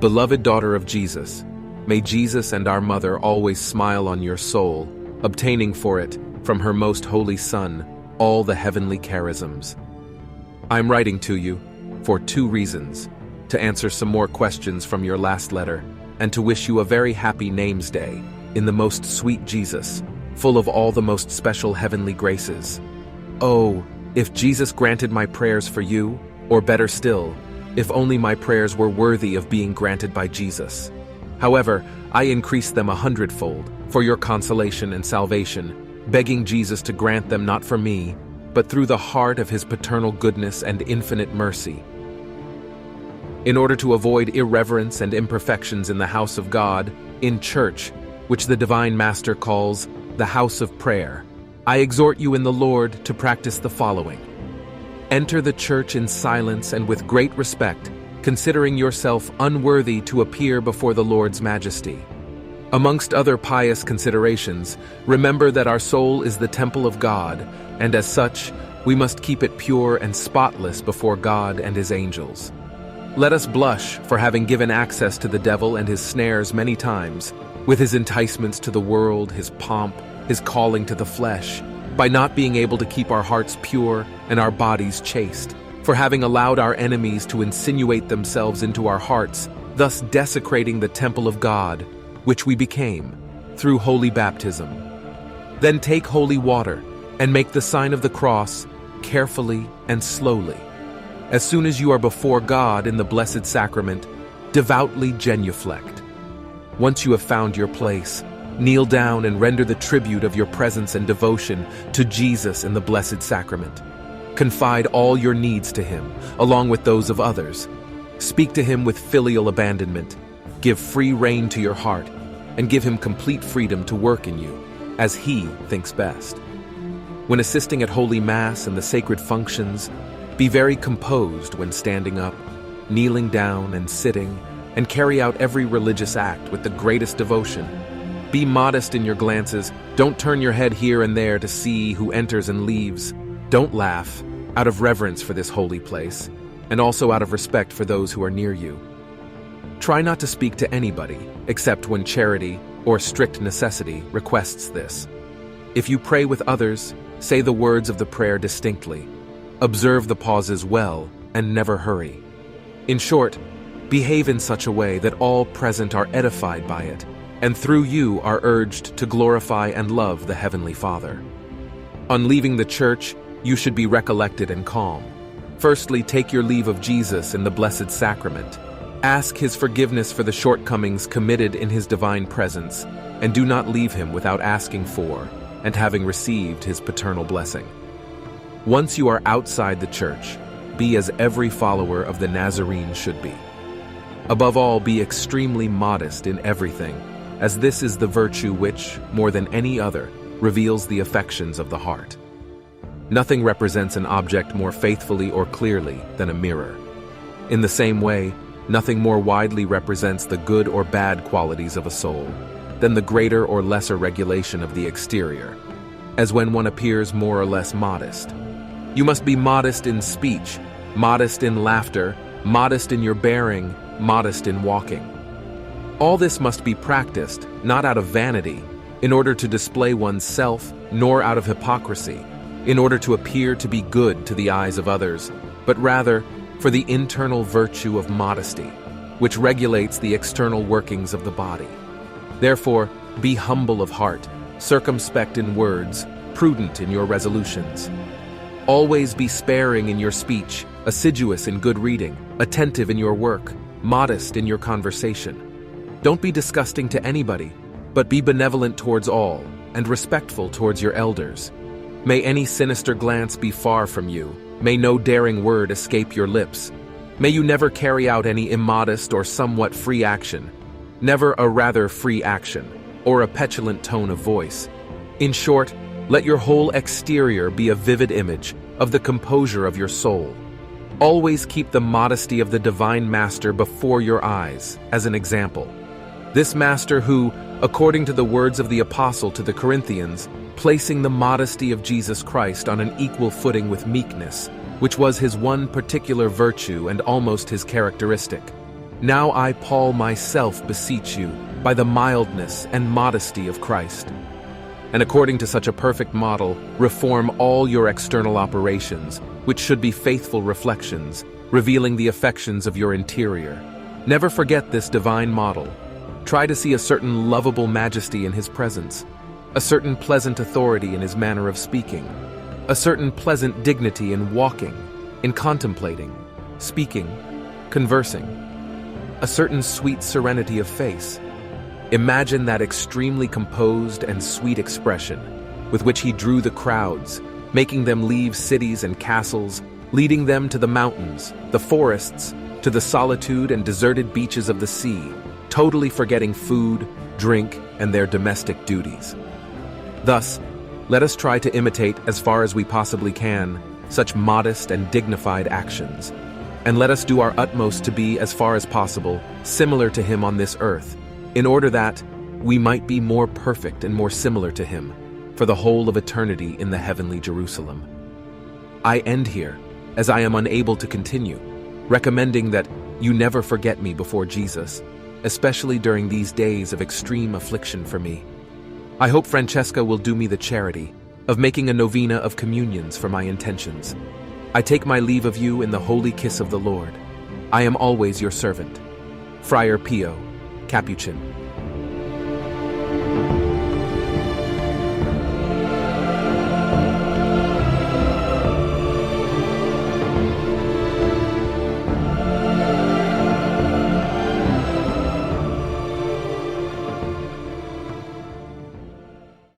Beloved daughter of Jesus, may Jesus and our Mother always smile on your soul, obtaining for it, from her most holy Son, all the heavenly charisms. I'm writing to you for 2 reasons: to answer some more questions from your last letter, and to wish you a very happy Names Day in the most sweet Jesus, full of all the most special heavenly graces. Oh, if Jesus granted my prayers for you, or better still, if only my prayers were worthy of being granted by Jesus. However, I increase them 100-fold for your consolation and salvation, begging Jesus to grant them not for me, but through the heart of his paternal goodness and infinite mercy. In order to avoid irreverence and imperfections in the house of God, in church, which the Divine Master calls the house of prayer, I exhort you in the Lord to practice the following. Enter the church in silence and with great respect, considering yourself unworthy to appear before the Lord's majesty. Amongst other pious considerations, remember that our soul is the temple of God, and as such, we must keep it pure and spotless before God and his angels. Let us blush for having given access to the devil and his snares many times, with his enticements to the world, his pomp, his calling to the flesh, by not being able to keep our hearts pure and our bodies chaste, for having allowed our enemies to insinuate themselves into our hearts, thus desecrating the temple of God, which we became, through holy baptism. Then take holy water, and make the sign of the cross, carefully and slowly. As soon as you are before God in the Blessed Sacrament, devoutly genuflect. Once you have found your place, kneel down and render the tribute of your presence and devotion to Jesus in the Blessed Sacrament. Confide all your needs to him, along with those of others. Speak to him with filial abandonment. Give free rein to your heart, and give him complete freedom to work in you, as he thinks best. When assisting at Holy Mass and the sacred functions, be very composed when standing up, kneeling down and sitting, and carry out every religious act with the greatest devotion. Be modest in your glances. Don't turn your head here and there to see who enters and leaves. Don't laugh, out of reverence for this holy place, and also out of respect for those who are near you. Try not to speak to anybody, except when charity or strict necessity requests this. If you pray with others, say the words of the prayer distinctly. Observe the pauses well, and never hurry. In short, behave in such a way that all present are edified by it, and through you are urged to glorify and love the Heavenly Father. On leaving the church, you should be recollected and calm. Firstly, take your leave of Jesus in the Blessed Sacrament. Ask his forgiveness for the shortcomings committed in his divine presence, and do not leave him without asking for and having received his paternal blessing. Once you are outside the church, be as every follower of the Nazarene should be. Above all, be extremely modest in everything, as this is the virtue which, more than any other, reveals the affections of the heart. Nothing represents an object more faithfully or clearly than a mirror. In the same way, nothing more widely represents the good or bad qualities of a soul than the greater or lesser regulation of the exterior, as when one appears more or less modest. You must be modest in speech, modest in laughter, modest in your bearing, modest in walking. All this must be practiced, not out of vanity, in order to display one's self, nor out of hypocrisy, in order to appear to be good to the eyes of others, but rather for the internal virtue of modesty, which regulates the external workings of the body. Therefore, be humble of heart, circumspect in words, prudent in your resolutions. Always be sparing in your speech, assiduous in good reading, attentive in your work, modest in your conversation. Don't be disgusting to anybody, but be benevolent towards all, and respectful towards your elders. May any sinister glance be far from you. May no daring word escape your lips. May you never carry out any immodest or somewhat free action. Never a rather free action, or a petulant tone of voice. In short, let your whole exterior be a vivid image of the composure of your soul. Always keep the modesty of the Divine Master before your eyes, as an example. This Master who, according to the words of the Apostle to the Corinthians, placing the modesty of Jesus Christ on an equal footing with meekness, which was his one particular virtue and almost his characteristic. Now I, Paul, myself beseech you, by the mildness and modesty of Christ. And according to such a perfect model, reform all your external operations, which should be faithful reflections, revealing the affections of your interior. Never forget this divine model. Try to see a certain lovable majesty in his presence, a certain pleasant authority in his manner of speaking, a certain pleasant dignity in walking, in contemplating, speaking, conversing, a certain sweet serenity of face. Imagine that extremely composed and sweet expression with which he drew the crowds, making them leave cities and castles, leading them to the mountains, the forests, to the solitude and deserted beaches of the sea, totally forgetting food, drink, and their domestic duties. Thus, let us try to imitate, as far as we possibly can, such modest and dignified actions, and let us do our utmost to be, as far as possible, similar to him on this earth, in order that we might be more perfect and more similar to him for the whole of eternity in the heavenly Jerusalem. I end here, as I am unable to continue, recommending that you never forget me before Jesus, especially during these days of extreme affliction for me. I hope Francesca will do me the charity of making a novena of communions for my intentions. I take my leave of you in the holy kiss of the Lord. I am always your servant. Friar Pio, Capuchin.